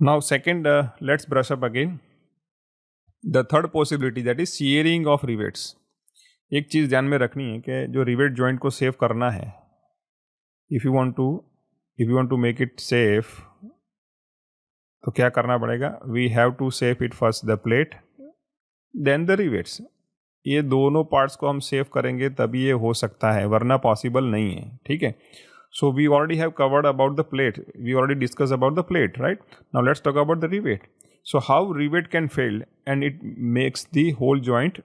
Now second, let's brush up again. The third possibility, that is shearing of rivets. एक चीज़ ध्यान में रखनी है कि जो रिवेट जॉइंट को सेव करना है, if you want to make it safe, तो क्या करना पड़ेगा? We have to save it first the plate then the rivets. ये दोनों पार्ट्स को हम सेव करेंगे तभी ये हो सकता है, वरना पॉसिबल नहीं है. ठीक है. So we already have covered about the plate, we already discuss about the plate, right? Now let's talk about the rivet. So how rivet can fail and it makes the whole joint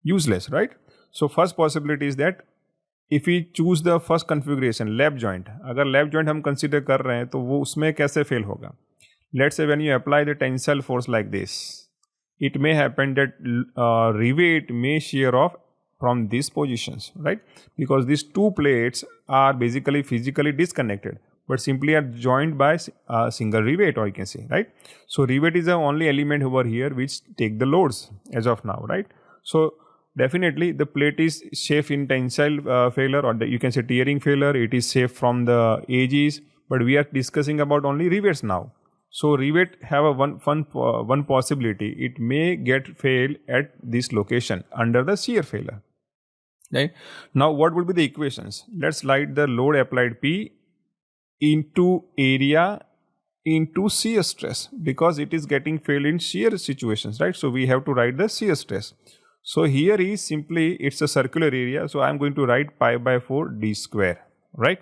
useless, right? So first possibility is that if we choose the first configuration, lap joint, अगर lap joint हम consider कर रहे हैं तो वो उसमें कैसे fail होगा? Let's say when you apply the tensile force like this, it may happen that rivet may shear off from these positions, right? Because these two plates are basically physically disconnected, but simply are joined by a single rivet, or you can say, right? So rivet is the only element over here which take the loads as of now, right? So definitely the plate is safe in tensile failure, or you can say tearing failure. It is safe from the edges, but we are discussing about only rivets now. So rivet have a one possibility. It may get fail at this location under the shear failure, right? Now what would be the equations? Let's write the load applied P into area into shear stress, because it is getting failed in shear situations, right? So we have to write the shear stress. So here is simply, it's a circular area, so I am going to write pi by 4 d square, right?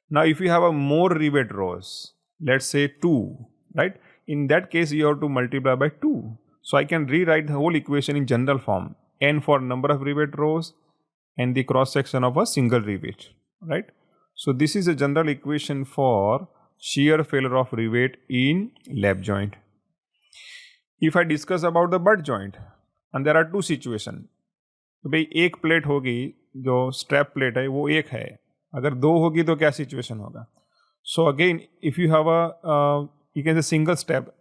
Now if you have a more rivet rows, let's say 2, right? In that case you have to multiply by 2. So I can rewrite the whole equation in general form, n for number of rivet rows and the cross section of a single rivet, right? So this is a general equation for shear failure of rivet in lap joint. If I discuss about the butt joint, and there are two situations. तो भाई एक plate होगी जो strap plate है वो एक है, अगर दो होगी तो क्या सिचुएशन होगा? So again if you have you can say single step,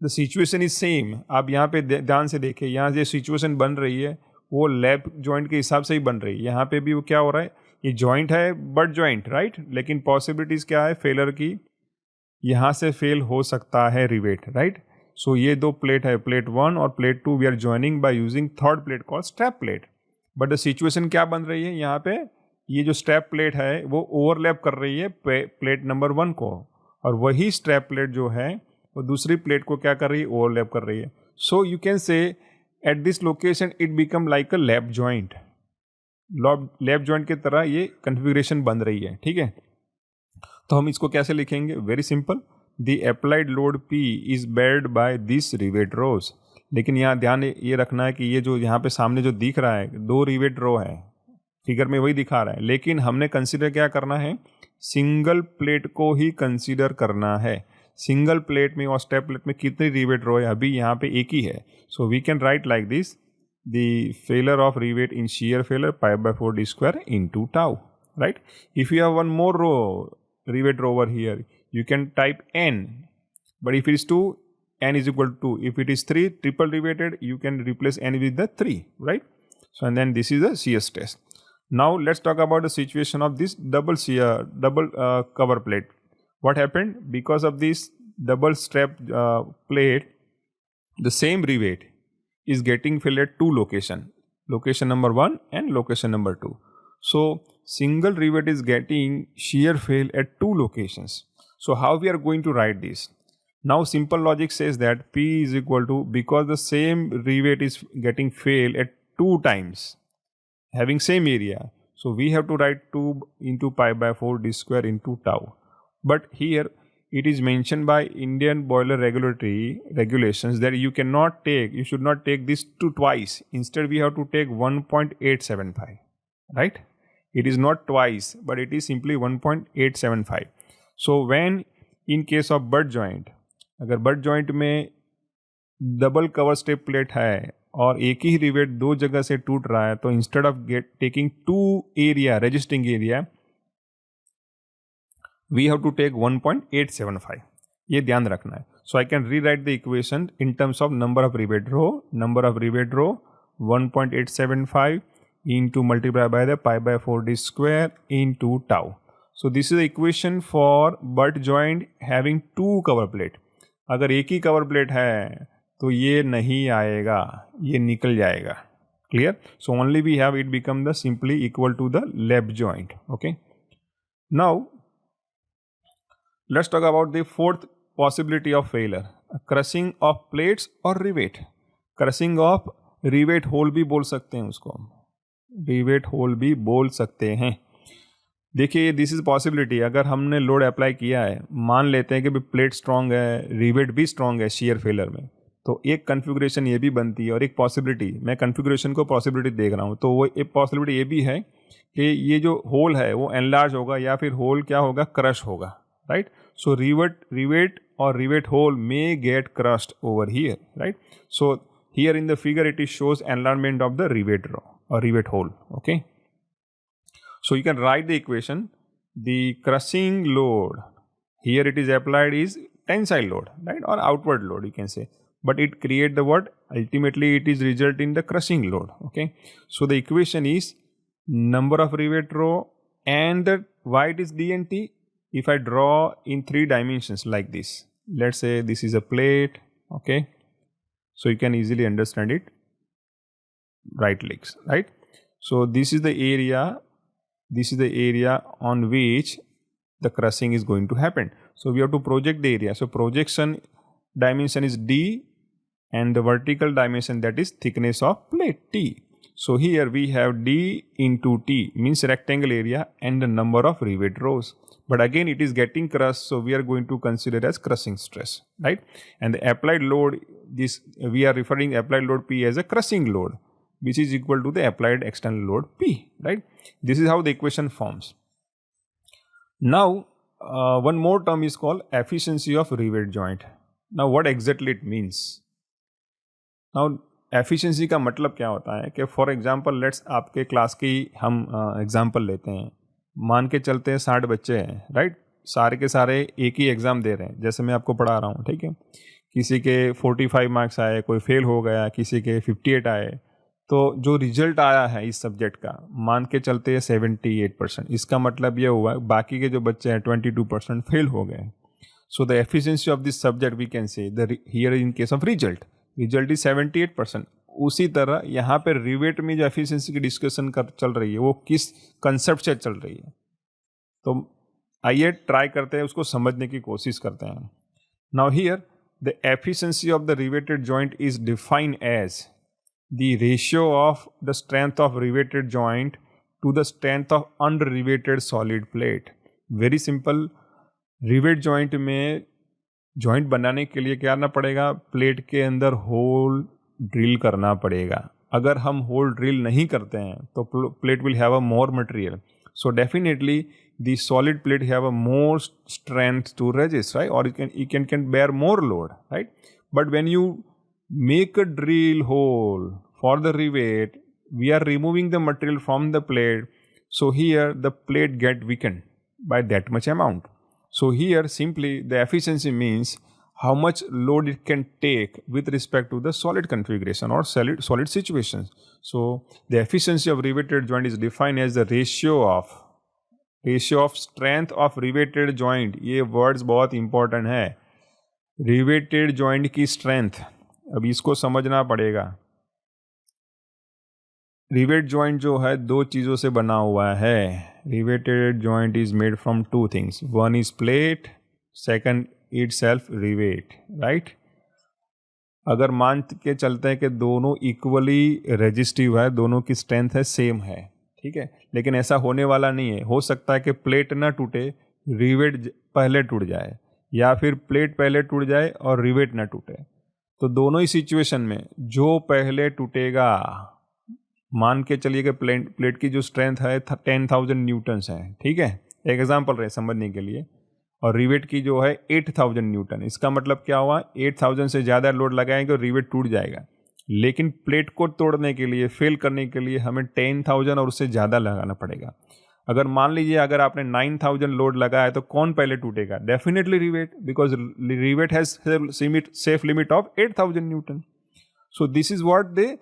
the situation is same. आप यहाँ पे ध्यान से देखिए, यहाँ जो सिचुएशन बन रही है वो लैप जॉइंट के हिसाब से ही बन रही है. यहाँ पे भी वो क्या हो रहा है, ये जॉइंट है बट जॉइंट, राइट? लेकिन पॉसिबिलिटीज़ क्या है फेलर की, यहाँ से फेल हो सकता है रिवेट, राइट? सो ये दो प्लेट है, प्लेट 1 और plate 2, we are joining by using third plate called strap plate. But the situation क्या बन रही है यहाँ पे, ये जो स्ट्रैप प्लेट है वो ओवरलैप कर रही है प्लेट नंबर 1 को, और वही स्ट्रैप प्लेट जो है वो दूसरी प्लेट को क्या कर रही है, ओवरलैप कर रही है. So you can say at this location it become like a lap joint. Lap joint की तरह ये कन्फिगरेशन बन रही है, ठीक है? तो हम इसको कैसे लिखेंगे? Very simple, the applied load P is beared by this rivet rows. लेकिन यहाँ ध्यान ये रखना है कि ये जो यहाँ पे सामने जो दिख रहा है 2 रिवेट रो है, फिगर में वही दिखा रहा है, लेकिन हमने कंसीडर क्या करना है, सिंगल प्लेट को ही कंसीडर करना है. सिंगल प्लेट में और स्टेप प्लेट में कितनी रिवेट रो है? अभी यहाँ पे एक ही है. So we can write like this, the failure of rivet in shear failure pi by 4 d square into tau, right? If you have one more row, rivet row over here, you can type n, but if it is 2, n is equal to 2. If it is 3, triple riveted, you can replace n with the 3, right? So and then this is the shear stress. Now let's talk about the situation of this double cover plate. What happened? Because of this double strap plate, the same rivet is getting failed at 2 location number 1 and location number 2. So single rivet is getting shear fail at 2 locations. So how we are going to write this? Now simple logic says that P is equal to, because the same rivet is getting fail at 2 times having same area, so we have to write 2 into pi by 4 d square into tau. But here it is mentioned by Indian boiler regulatory regulations that you should not take this to twice. Instead, we have to take 1.875, right? It is not twice, but it is simply 1.875. So when in case of butt joint, अगर butt joint में double cover step plate है और एक ही rivet 2 जगह से टूट रहा है, तो instead of taking 2 area resisting area, we have to take 1.875. ये ध्यान रखना है. So I can rewrite the equation in terms of number of rivet row 1.875 into multiply by the pi by 4 d square into tau. So this is the equation for butt joint having 2 cover plate. अगर एक ही cover plate है तो ये नहीं आएगा, ये निकल जाएगा. Clear? So only we have it become the simply equal to the lap joint. Okay, now let's talk about the fourth possibility of failure, crushing of plates or rivet. Crushing of rivet hole भी बोल सकते हैं उसको, rivet hole भी बोल सकते हैं. देखिए दिस इज पॉसिबिलिटी. अगर हमने लोड अप्लाई किया है, मान लेते हैं कि प्लेट स्ट्रांग है, रिवेट भी स्ट्रांग है शियर फेलर में, तो एक कन्फिग्रेशन ये भी बनती है और एक पॉसिबिलिटी, मैं कन्फिग्रेशन को पॉसिबिलिटी देख रहा हूँ, तो वो एक पॉसिबिलिटी ये भी है कि ये जो होल है वो एनलार्ज होगा या फिर होल क्या होगा, क्रश होगा. Right? So rivet or rivet hole may get crushed over here, right? So here in the figure it is shows enlargement of the rivet row or rivet hole. Okay, so you can write the equation. The crushing load here it is applied is tensile load, right, or outward load you can say, but it create the what, ultimately it is result in the crushing load. Okay, so the equation is number of rivet row and the why it is D and T. If I draw in 3 dimensions like this, let's say this is a plate, okay, so you can easily understand it, right legs, right? So this is the area on which the crushing is going to happen. So we have to project the area. So projection dimension is D and the vertical dimension, that is thickness of plate T. So here we have D into T means rectangle area and the number of rivet rows. But again it is getting crushed, so we are going to consider as crushing stress, right? And the applied load, this we are referring applied load P as a crushing load, which is equal to the applied external load P, right? This is how the equation forms. Now one more term is called efficiency of rivet joint. Now what exactly it means? Now efficiency का मतलब क्या होता है कि for example let's आपके class की हम example लेते हैं, मान के चलते हैं 60 बच्चे हैं, राइट? सारे के सारे एक ही एग्ज़ाम दे रहे हैं, जैसे मैं आपको पढ़ा रहा हूँ, ठीक है? किसी के 45 मार्क्स आए, कोई फेल हो गया, किसी के 58 आए, तो जो रिजल्ट आया है इस सब्जेक्ट का मान के चलते हैं 78%. इसका मतलब ये हुआ बाकी के जो बच्चे हैं 22% फेल हो गए. So the efficiency of this subject we can say the here in case of result is 78%. उसी तरह यहाँ पे रिवेट में जो एफिशिएंसी की डिस्कशन चल रही है वो किस कंसेप्ट से चल रही है, तो आइए ट्राई करते हैं, उसको समझने की कोशिश करते हैं. Now here the efficiency of the riveted joint is defined as the ratio of the strength of riveted joint to the strength of unriveted solid plate. Very simple. Rivet joint में joint बनाने के लिए क्या करना पड़ेगा, plate के अंदर hole drill करना पड़ेगा. अगर हम होल ड्रिल नहीं करते हैं तो plate will have a more material, so definitely the solid plate have a more strength to resist, right, और you can bear more load, right? But when you make a drill hole for the rivet, we are removing the material from the plate, so here the plate get weakened by that much amount. So here simply the efficiency means how much load it can take with respect to the solid configuration or solid situations. So the efficiency of riveted joint is defined as the ratio of strength of riveted joint. ये words बहुत important है. riveted joint की strength, अब इसको समझना पड़ेगा. Rivet joint जो है 2 चीज़ों से बना हुआ है. Riveted joint is made from 2 things. One is plate, second itself rivet, right? अगर मान के चलते हैं कि दोनों इक्वली रेजिस्टिव है, दोनों की स्ट्रेंथ है सेम है, ठीक है, लेकिन ऐसा होने वाला नहीं है. हो सकता है कि प्लेट ना टूटे, रिवेट पहले टूट जाए, या फिर प्लेट पहले टूट जाए और रिवेट ना टूटे. तो दोनों ही सिचुएशन में जो पहले टूटेगा, मान के चलिए कि प्लेट की जो स्ट्रेंथ है 10,000 न्यूटन्स है, ठीक है, एक एग्जांपल रहे समझने के लिए, और रिवेट की जो है 8,000 न्यूटन. इसका मतलब क्या हुआ, 8,000 से ज़्यादा लोड लगाएंगे और रिवेट टूट जाएगा. लेकिन प्लेट को तोड़ने के लिए, फेल करने के लिए हमें 10,000 और उससे ज़्यादा लगाना पड़ेगा. अगर मान लीजिए अगर आपने 9,000 लोड लगाया तो कौन पहले टूटेगा? Definitely rivet, because rivet has safe limit of 8,000 Newton. So this is what the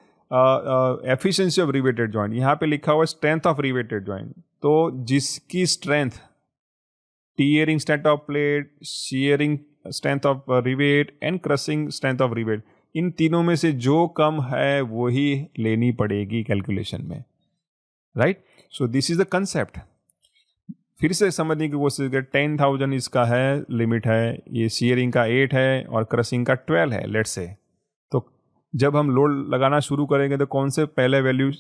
efficiency of riveted joint. यहाँ पे लिखा हुआ स्ट्रेंथ ऑफ रिवेटेड जॉइंट. तो जिसकी strength tearing strength of plate, shearing strength of rivet and crushing strength of rivet, इन तीनों में से जो कम है वो ही लेनी पड़ेगी कैलकुलेशन में, right. So this is the concept. फिर से समझने की कोशिश करें, 10,000 इसका है लिमिट है, ये शेयरिंग का 8 है और क्रशिंग का 12 है लेट्स से। तो जब हम लोड लगाना शुरू करेंगे तो कौन से पहले वैल्यू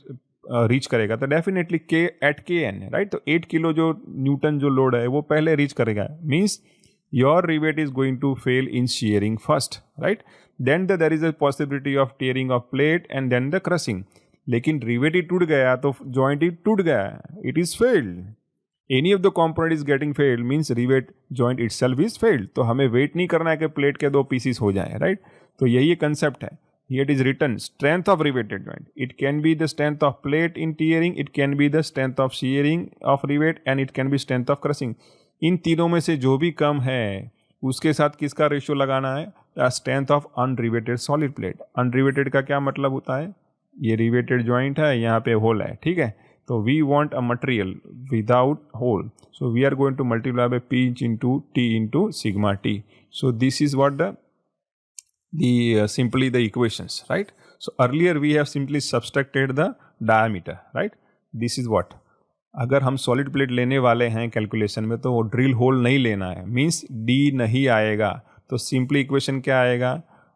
रीच करेगा, तो डेफिनेटली के एट के एन, राइट। तो 8 किलो जो न्यूटन जो लोड है वो पहले रीच करेगा, means your rivet is going to fail in shearing first, right. Then there is a possibility of tearing of plate and then the crushing. लेकिन rivet ही टूट गया तो जॉइंट ही टूट गया, it is failed. Any of the component is getting failed means rivet joint itself is failed. तो हमें वेट नहीं करना है कि प्लेट के 2 पीसीस हो जाए, राइट। तो यही कंसेप्ट है। Here it is written strength of riveted joint. It can be the strength of plate in tearing, it can be the strength of shearing of rivet and it can be strength of crushing. इन तीनों में से जो भी कम है उसके साथ किसका ratio लगाना है, strength of unriveted solid plate. अनरिवेटेड का क्या मतलब होता है, ये रिवेटेड जॉइंट है, यहाँ पे होल है, ठीक है। तो we want a material without hole, so we are going to multiply by P into T into sigma T. So this is what the simply the equations, right? So earlier we have simply subtracted the diameter, right? This is what, अगर हम solid plate लेने वाले हैं calculation में तो वो drill whole नहीं लेना है, मीन्स डी नहीं आएगा। तो सिंपली इक्वेशन क्या आएगा,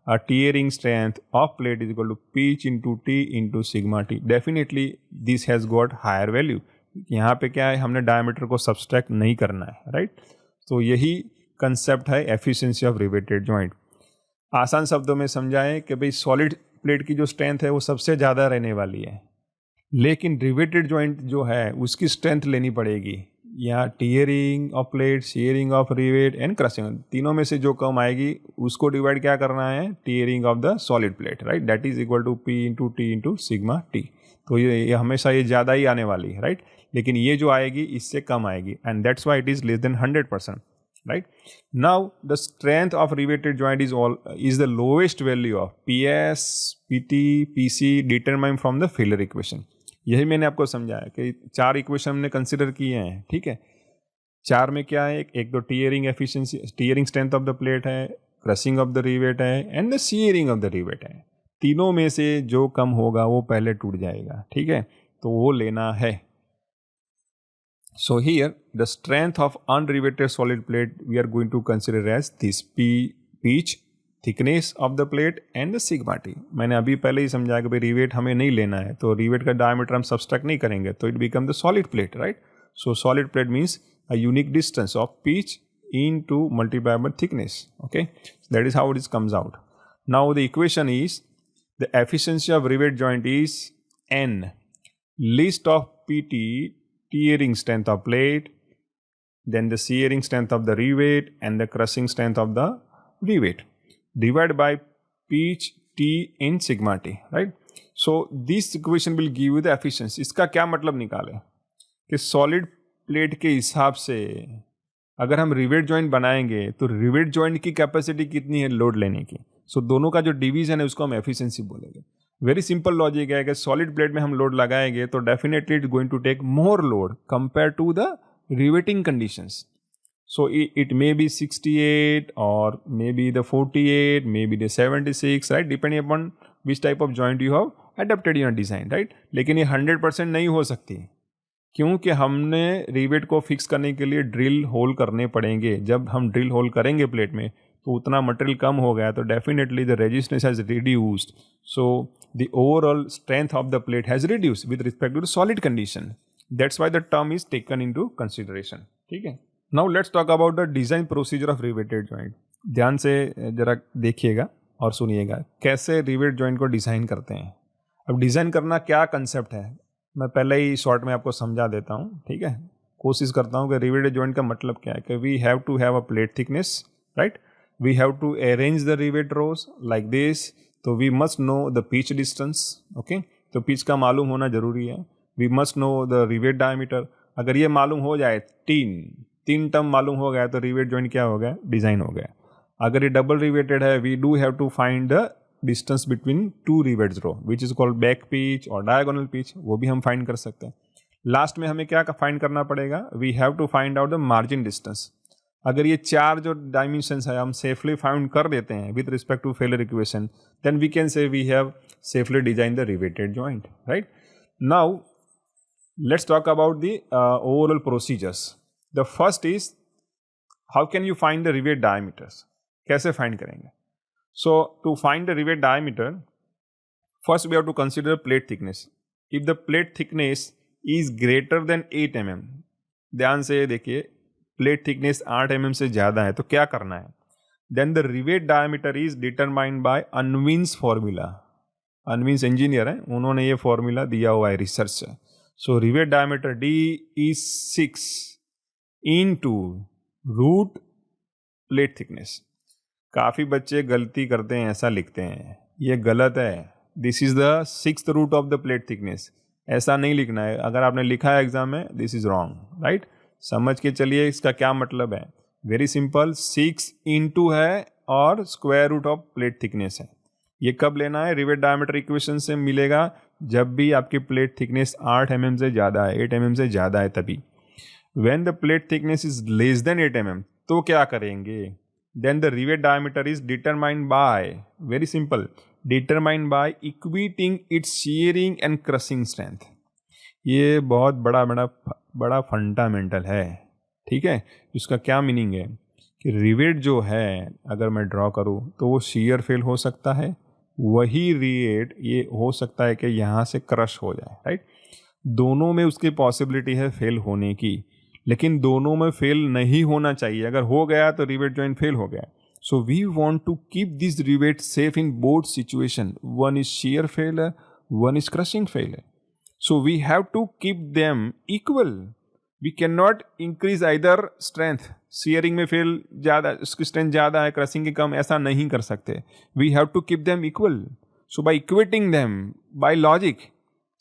a tearing strength of plate is equal to pitch into T into sigma t. Definitely this has got higher value. यहाँ पे क्या है, हमने डायमीटर को सब्सट्रैक्ट नहीं करना है, राइट। तो यही कंसेप्ट है एफिशिएंसी ऑफ रिवेटेड जॉइंट। आसान शब्दों में समझाएं कि भाई सॉलिड प्लेट की जो स्ट्रेंथ है वो सबसे ज़्यादा रहने वाली है, लेकिन रिवेटेड जॉइंट जो है उसकी स्ट्रेंथ लेनी पड़ेगी। यहाँ tearing of plate, sharing of rivet and crushing, तीनों में से जो कम आएगी उसको डिवाइड क्या करना है, tearing of the solid plate, right. That is equal to P into T into sigma T. तो ये हमेशा ये ज़्यादा ही आने वाली है, राइट। लेकिन ये जो आएगी इससे कम आएगी and that's why it is less than 100%, right? Now the strength of riveted joint is the lowest value of PS, PT, PC determined from the Fehler equation. यही मैंने आपको समझाया कि 4 इक्वेशन हमने कंसिडर किए हैं, ठीक है। 4 में क्या है, एक तो tearing efficiency, tearing strength of the plate है, क्रशिंग ऑफ द रिवेट है and the sharing of the rivet है। तीनों में से जो कम होगा वो पहले टूट जाएगा, ठीक है। तो वो लेना है। So here the strength of unriveted solid plate we are going to consider as this pitch, thickness of the plate and the sigma t. मैंने अभी पहले ही समझाया कि भाई रिवेट हमें नहीं लेना है, तो रिवेट का डायमीटर हम सब्सट्रैक्ट नहीं करेंगे तो it become the solid plate, right. So solid plate means a unique distance of pitch into multiplied by thickness, okay. So that is how it comes out. Now the equation is the efficiency of rivet joint is N list of PT, tearing strength of plate, then the shearing strength of the rivet and the crushing strength of the rivet divided by pitch T in sigma T, right? So this equation will give you the efficiency. इसका क्या मतलब निकाले कि solid plate के हिसाब से अगर हम रिवेट जॉइंट बनाएंगे तो रिवेट जॉइंट की कैपेसिटी कितनी है लोड लेने की। सो दोनों का जो डिवीजन है उसको हम एफिशिएंसी बोलेंगे। वेरी सिंपल लॉजिक है कि सॉलिड प्लेट में हम लोड लगाएंगे तो definitely it going to take more load compare to the riveting conditions. So it may be 68 और may be the 48, may be the 76, right, depending upon which type of joint you have adapted in design, right. लेकिन ये 100% नहीं हो सकती क्योंकि हमने rivet को fix करने के लिए ड्रिल होल करने पड़ेंगे। जब हम ड्रिल होल करेंगे प्लेट में तो उतना मटेरियल कम हो गया तो definitely the resistance has reduced, so the overall strength of the plate has reduced with respect to solid condition. That's why the term is taken into consideration, ठीक है। Now let's talk about the design procedure of riveted joint. ध्यान से जरा देखिएगा और सुनिएगा कैसे rivet joint को डिज़ाइन करते हैं। अब डिज़ाइन करना क्या कंसेप्ट है मैं पहले ही शॉर्ट में आपको समझा देता हूँ, ठीक है। कोशिश करता हूँ कि रिवेटेड जॉइंट का मतलब क्या है कि we have to have a plate thickness, right. We have to arrange the rivet rows like this, तो we must know the pitch distance, okay. तो पिच का मालूम होना जरूरी है। We must know the rivet diameter. अगर ये मालूम हो जाए, तीन टर्म मालूम हो गया तो रिवेट जॉइंट क्या हो गया, डिज़ाइन हो गया। अगर ये डबल रिवेटेड है we do have to find the distance between 2 rivets row which is called back pitch और डायगोनल पिच, वो भी हम फाइंड कर सकते हैं। लास्ट में हमें क्या फाइंड करना पड़ेगा, we have to find out the margin distance. अगर ये चार जो डायमेंशंस है हम सेफली फाउंड कर देते हैं with respect to failure equation, then we can say we have safely design the riveted joint, right? Now let's talk about the overall procedures. The first is how can you find the rivet diameters? कैसे find करेंगे? So to find the rivet diameter, first we have to consider plate thickness. If the plate thickness is greater than 8 mm, ध्यान से देखिए, plate thickness 8 mm से ज़्यादा है तो क्या करना है? Then the rivet diameter is determined by Unwin's formula. Unwin's engineer है, उन्होंने ये formula दिया हुआ है रिसर्च से. So rivet diameter D is 6 into root plate thickness. काफ़ी बच्चे गलती करते हैं, ऐसा लिखते हैं, ये गलत है. This is the 6th root of the plate thickness. ऐसा नहीं लिखना है. अगर आपने लिखा है एग्जाम में, this is wrong, right? समझ के चलिए इसका क्या मतलब है. वेरी सिंपल, 6 into है और square root of plate thickness है. ये कब लेना है? रिवेट डायमीटर इक्वेशन से मिलेगा जब भी आपकी प्लेट थिकनेस 8 mm से ज़्यादा है, 8 mm से ज़्यादा है तभी. When the plate thickness is less than 8 mm तो क्या करेंगे? Then the rivet diameter is determined by, very simple, determined by equating its shearing and crushing strength. ये बहुत बड़ा फंडामेंटल है, ठीक है? इसका क्या मीनिंग है कि रिवेट जो है अगर मैं ड्रॉ करूँ तो वो शियर फेल हो सकता है, वही रिवेट ये हो सकता है कि यहाँ से क्रश हो जाए, राइट? दोनों में उसकी पॉसिबिलिटी है फेल होने की, लेकिन दोनों में फेल नहीं होना चाहिए. अगर हो गया तो रिवेट जॉइंट फेल हो गया. So we want to keep this rivet safe in both situation. One is shear failure, one is crushing failure. So we have to keep them equal. We can not increase either strength. Shearing में fail ज़्यादा, उसकी strength ज़्यादा है, crushing की कम, ऐसा नहीं कर सकते. We have to keep them equal. So by equating them by logic,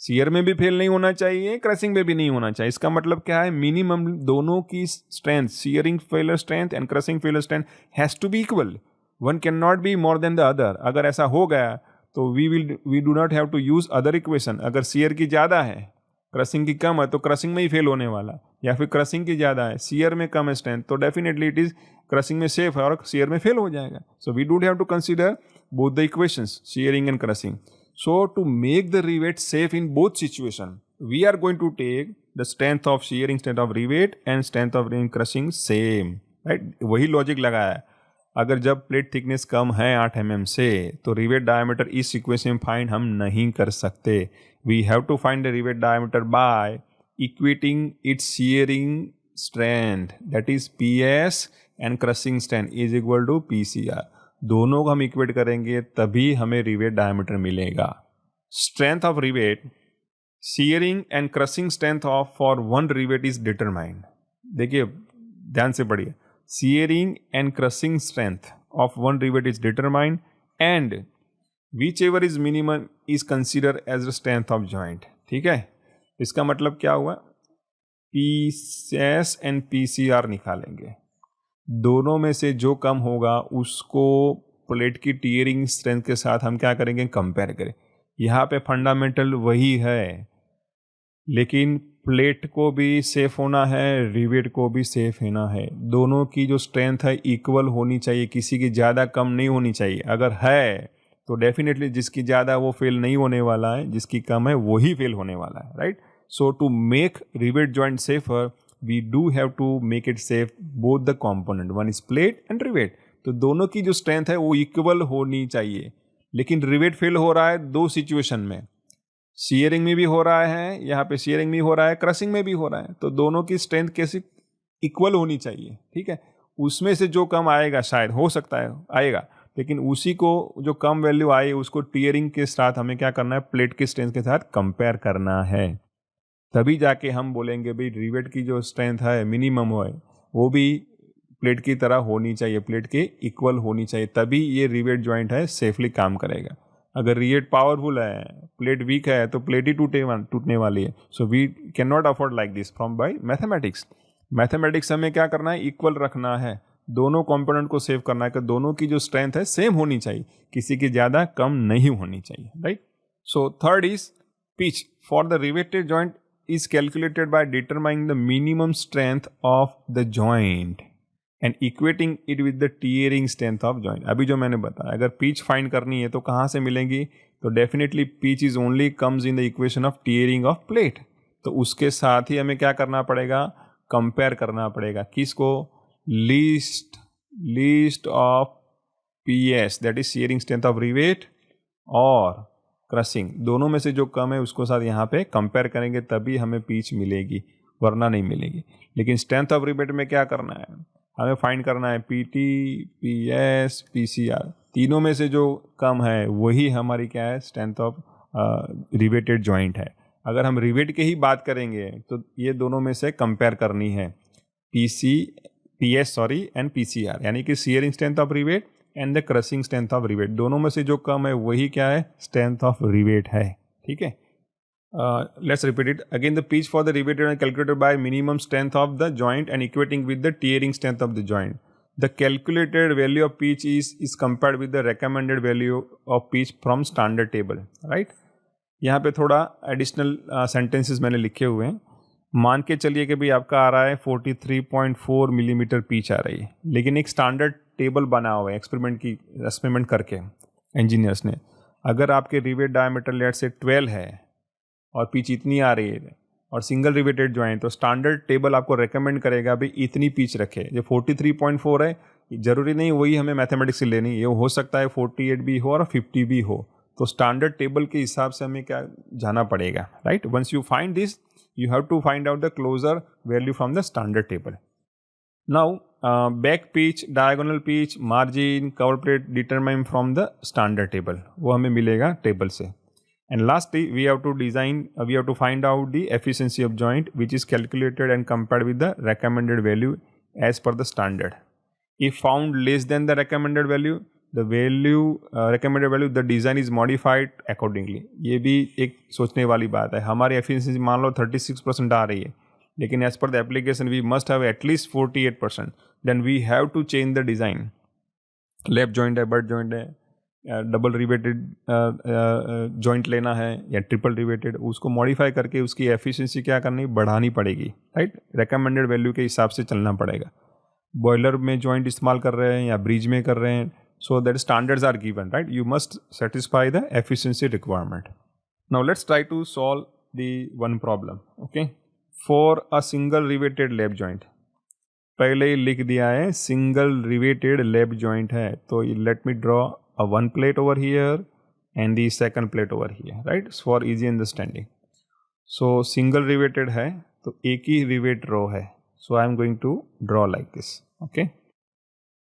shear में भी फेल नहीं होना चाहिए, क्रशिंग में भी नहीं होना चाहिए. इसका मतलब क्या है? मिनिमम दोनों की strength, shearing failure strength and crushing failure strength has to be equal. One can not be more than the other. अगर ऐसा हो गया तो we do not have to use other equation. अगर शियर की ज़्यादा है, क्रशिंग की कम है तो क्रशिंग में ही फेल होने वाला, या फिर क्रशिंग की ज़्यादा है, शियर में कम है स्ट्रेंथ, तो डेफिनेटली इट इज़ क्रशिंग में सेफ है और शियर में फेल हो जाएगा. So we don't have to consider both the equations, shearing and crushing. So to make the rivet safe in both situation, we are going to take the strength of shearing, strength of rivet and strength of crushing same, right? वही logic लगाया है. अगर जब plate thickness कम है 8 mm से तो rivet diameter इस equation में फाइंड हम नहीं कर सकते. We have to find the rivet diameter by equating its shearing strength, that is PS, and crushing strength is equal to PCR. दोनों को हम इक्वेट करेंगे तभी हमें रिवेट डायमीटर मिलेगा. Strength of rivet, shearing and crushing strength of for one rivet is determined. देखिए ध्यान से पढ़िए. Shearing and crushing strength of one rivet is determined, and whichever is minimum is considered as the strength of joint. ठीक है? इसका मतलब क्या हुआ? PS and PCR निकालेंगे. दोनों में से जो कम होगा उसको प्लेट की टीयरिंग स्ट्रेंथ के साथ हम क्या करेंगे? कंपेयर करें. यहाँ पे फंडामेंटल वही है, लेकिन प्लेट को भी सेफ होना है, रिवेट को भी सेफ होना है. दोनों की जो स्ट्रेंथ है इक्वल होनी चाहिए, किसी की ज़्यादा कम नहीं होनी चाहिए. अगर है तो डेफिनेटली जिसकी ज़्यादा वो फेल नहीं होने वाला है, जिसकी कम है वही फेल होने वाला है, right? So to make rivet joint safer we do have to make it safe both the component, one is plate and rivet. तो दोनों की जो स्ट्रेंथ है वो इक्वल होनी चाहिए. लेकिन रिवेट फेल हो रहा है दो सिचुएशन में, शियरिंग में भी हो रहा है, यहाँ पे शियरिंग में हो रहा है, क्रशिंग में भी हो रहा है. तो दोनों की स्ट्रेंथ कैसे इक्वल होनी चाहिए, ठीक है? उसमें से जो कम आएगा, शायद हो सकता है आएगा, लेकिन उसी को जो कम वैल्यू आए उसको टीयरिंग के साथ हमें क्या करना है? प्लेट की स्ट्रेंथ के साथ कंपेयर करना है. तभी जाके हम बोलेंगे भाई रिवेट की जो स्ट्रेंथ है मिनिमम है वो भी प्लेट की तरह होनी चाहिए, प्लेट के इक्वल होनी चाहिए, तभी ये रिवेट जॉइंट है सेफली काम करेगा. अगर रिवेट पावरफुल है, प्लेट वीक है तो प्लेट ही टूटने वाली है. So we can not afford like this from by mathematics. Mathematics हमें क्या करना है? इक्वल रखना है, दोनों कंपोनेंट को सेव करना है कि दोनों की जो स्ट्रेंथ है सेम होनी चाहिए, किसी की ज़्यादा कम नहीं होनी चाहिए, right? So third is pitch for the riveted joint is calculated by determining the minimum strength of the joint. And equating it with the tearing strength of joint. अभी जो मैंने बताया, अगर पिच फाइंड करनी है तो कहाँ से मिलेंगी, तो definitely pitch is only comes in the equation of tearing of plate. तो उसके साथ ही हमें क्या करना पड़ेगा, कंपेयर करना पड़ेगा किसको, least of PS that is shearing strength of rivet और क्रशिंग, दोनों में से जो कम है उसको साथ यहाँ पे कंपेयर करेंगे, तभी हमें पिच मिलेगी, वरना नहीं मिलेगी। लेकिन स्ट्रेंथ ऑफ रिवेट में क्या करना है, हमें फाइंड करना है PT, PS, PCR, तीनों में से जो कम है वही हमारी क्या है, स्ट्रेंथ ऑफ रिवेटेड जॉइंट है। अगर हम रिवेट की ही बात करेंगे तो ये दोनों में से कंपेयर करनी है, PS एंड PCR, यानी कि shearing strength of rivet and the crushing strength of rivet, दोनों में से जो कम है वही क्या है, स्ट्रेंथ ऑफ रिवेट है। ठीक है, let's repeat it again. The pitch for the riveted is calculated by minimum strength of the joint and equating with the tearing strength of the joint. The calculated value of pitch is compared with the recommended value of pitch from standard table, right? यहाँ पे थोड़ा additional sentences मैंने लिखे हुए हैं। मान के चलिए कि भाई आपका आ रहा है 43.4 मिलीमीटर पिच आ रही है, लेकिन एक स्टैंडर्ड टेबल बना हुआ है एक्सपेरिमेंट करके इंजीनियर्स ने। अगर आपके रिवेट डायमीटर लेट से 12 है और पिच इतनी आ रही है और सिंगल रिवेटेड जॉइंट, तो स्टैंडर्ड टेबल आपको रेकमेंड करेगा भाई इतनी पिच रखे। जो 43.4 है, जरूरी नहीं वही हमें मैथमेटिक्स से लेनी, ये हो सकता है 48 भी हो और 50 भी हो। तो स्टैंडर्ड टेबल के हिसाब से हमें क्या जाना पड़ेगा, right. Once you find this, you have to find out the closer value from the standard table. Now, back pitch, diagonal pitch, margin, cover plate determined from the standard table, वो हमें मिलेगा टेबल से। And lastly, we have to find out the efficiency of joint, which is calculated and compared with the recommended value as per the standard. If found less than the recommended value, recommended value, the design is modified accordingly. ये भी एक सोचने वाली बात है। हमारी efficiency मान लो 36% आ रही है, लेकिन एज पर the application we must have at least 48%, then we have to change the design. Left joint है, बट जॉइंट है, डबल रिवेटेड जॉइंट लेना है या ट्रिपल रिवेटेड, उसको मॉडिफाई करके उसकी एफिशिएंसी क्या करनी, बढ़ानी पड़ेगी, राइट। रिकमेंडेड वैल्यू के हिसाब से चलना पड़ेगा। बॉयलर में जॉइंट इस्तेमाल कर रहे हैं या ब्रिज में कर रहे हैं, so that standards are given, right? You must satisfy the efficiency requirement. Now let's try to solve the one problem, okay? For a single riveted lap joint, पहले ही लिख दिया है single riveted lap joint है, तो let me draw a one plate over here and the second plate over here, right? For easy understanding. So single riveted है तो एक ही rivet row है, so I am going to draw like this, okay?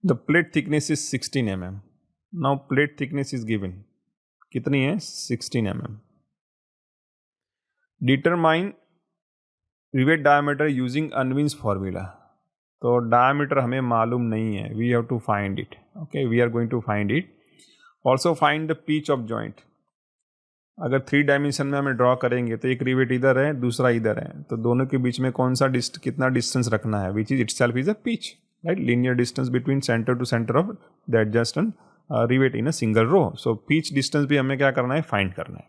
The plate thickness is 16 mm. Now plate thickness is given. कितनी है? 16 mm. Determine rivet diameter using Unwin's formula. तो diameter हमें मालूम नहीं है. We have to find it. Okay, we are going to find it. Also find the pitch of joint. अगर 3 dimension में हमें ड्रॉ करेंगे तो एक रिवेट इधर है, दूसरा इधर है, तो दोनों के बीच में कौन सा कितना डिस्टेंस रखना है, which is itself is a pitch, right? Linear distance between center to center of the adjacent rivet in a single row. So pitch distance भी हमें क्या करना है, find करना है.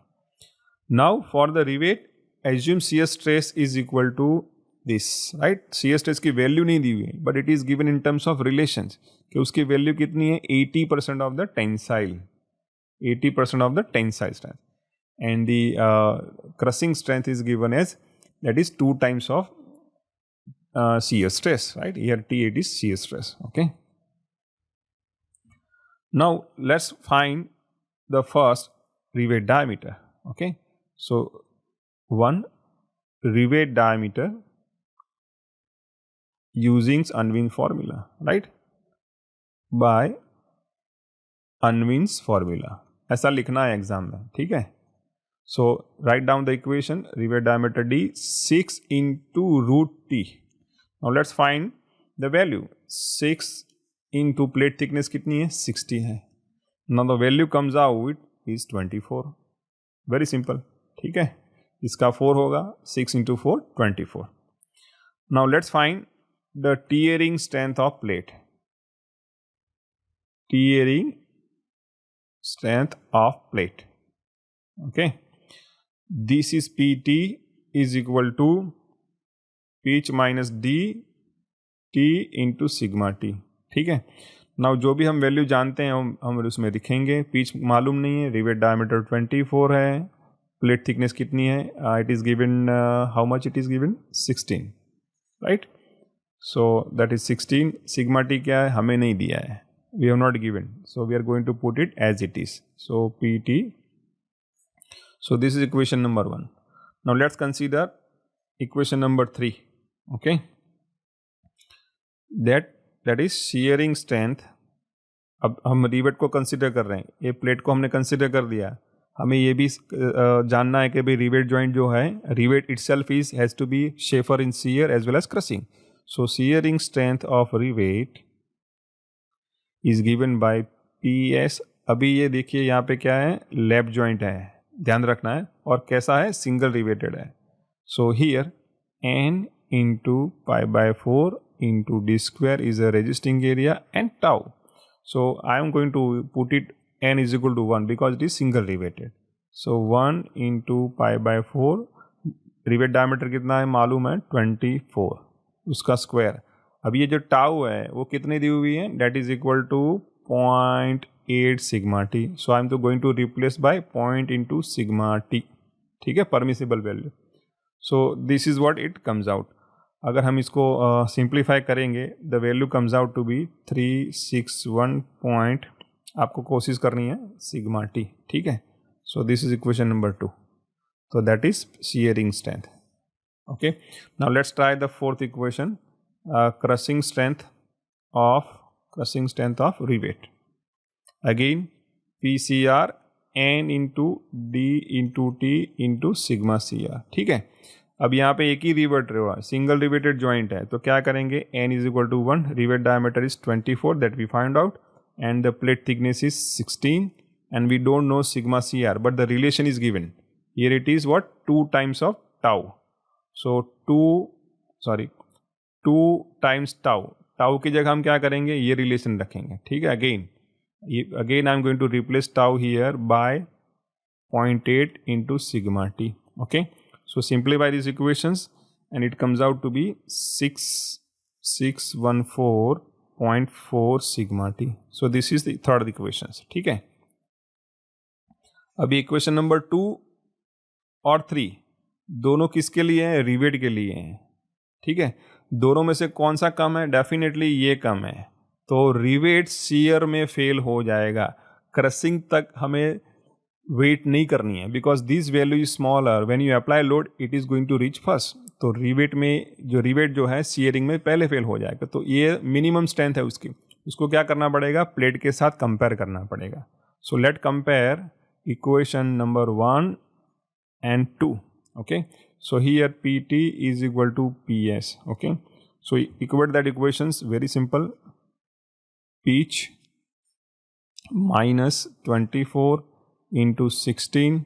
Now for the rivet, assume shear stress is equal to this, right? Shear stress की value नहीं दी हुई है, but it is given in terms of relations, कि उसकी वैल्यू कितनी है, 80% of the tensile, 80% of the tensile strength, and the crushing strength is given as, that is 2 times of shear stress, right? Here T8 is shear stress, okay? Now let's find the first rivet diameter, okay? So one rivet diameter using Unwin's formula, right? By Unwin's formula, ऐसा लिखना है exam में, ठीक है? So write down the equation, rivet diameter D 6 into root T. Now let's find the value. 6 into plate thickness कितनी है, 60 है. Now the value comes out is 24. Very simple, ठीक है? इसका 4 होगा, 6 into 4 24. Now let's find the tearing strength of plate. Tearing strength of plate. Okay. This is PT is equal to pitch minus D T into sigma t, ठीक है। Now जो भी हम value जानते हैं हम उसमें लिखेंगे। पिच मालूम नहीं है, रिवेट डायमीटर 24 है, प्लेट थिकनेस कितनी है, it is given, how much it is given, 16, right. So that is 16। Sigma T क्या है, हमें नहीं दिया है, we have not given, so we are going to put it as it is, so P T. So this is equation number 1. Now let's consider equation number 3, okay. That is shearing strength. अब हम rivet को consider कर रहे हैं, ये plate को हमने consider कर दिया, हमें ये भी जानना है कि भाई रिवेट जॉइंट जो है, rivet itself is has to be safer in shear as well as crushing. So shearing strength of rivet is given by P S. अभी ये देखिए यहाँ पे क्या है, लैप जॉइंट है, ध्यान रखना है, और कैसा है, सिंगल रिवेटेड है। So here N into pi by 4 into d square is a resisting area and tau. So I am going to put it n is equal to 1 because it is single riveted. So 1 into pi by 4, rivet diameter कितना है मालूम है, 24, उसका square. अब ये जो tau है वो कितनी दी हुई है, that is equal to 0.8 sigma T. So I am तो going to replace by 0 into sigma t, ठीक है, permissible value. So this is what it comes out. अगर हम इसको सिंप्लीफाई करेंगे, the value comes out to be 361 point, आपको कोशिश करनी है, सिग्मा टी, ठीक है। So this is equation number 2, so that is shearing strength. Okay, now let's try the fourth equation, crushing strength of rivet. Again PCR n into d into t into sigma cr, ठीक है। अब यहाँ पे एक ही rivet हुआ, single riveted joint है, तो क्या करेंगे, n is equal to 1, rivet diameter is 24 that we find out, and the plate thickness is 16 and we don't know sigma cr, but the relation is given. Here it is what, 2 times of tau. So 2 times tau. Tau की जगह हम क्या करेंगे, ये relation रखेंगे, ठीक है। Again I am going to replace tau here by 0.8 into sigma t. Okay, so simplify these equations and it comes out to be 614.4 sigma t. So this is the third equation, ठीक है। अभी equation number 2 और 3 दोनों किसके लिए हैं, rivet के लिए हैं, ठीक है। दोनों में से कौन सा कम है, डेफिनेटली ये कम है, तो रिवेट शियर में फेल हो जाएगा, क्रशिंग तक हमें वेट नहीं करनी है, because this value is smaller, when you apply load it is going to reach first. तो रिवेट जो है शियरिंग में पहले फेल हो जाएगा, तो ये मिनिमम स्ट्रेंथ है उसकी, उसको क्या करना पड़ेगा, प्लेट के साथ कंपेयर करना पड़ेगा। So let compare equation number 1 and 2. Okay, so here pt is equal to ps. Okay, so equate that equations, very simple. Pitch minus 24 into 16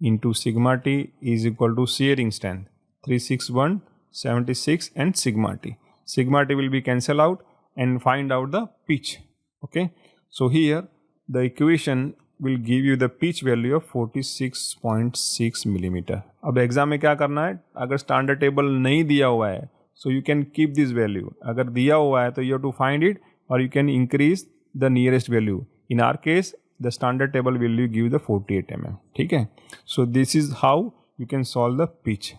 into sigma t is equal to shearing strength 361.76 and sigma t. Sigma t will be cancel out and find out the pitch. Okay, so here the equation will give you the pitch value of 46.6 millimeter. अब exam में क्या करना है, अगर standard table नहीं दिया हुआ है so you can keep this value, अगर दिया हुआ है तो you have to find it और you can increase the nearest value. In our case the standard table will give the 48 mm, ठीक है। So this is how you can solve the pitch.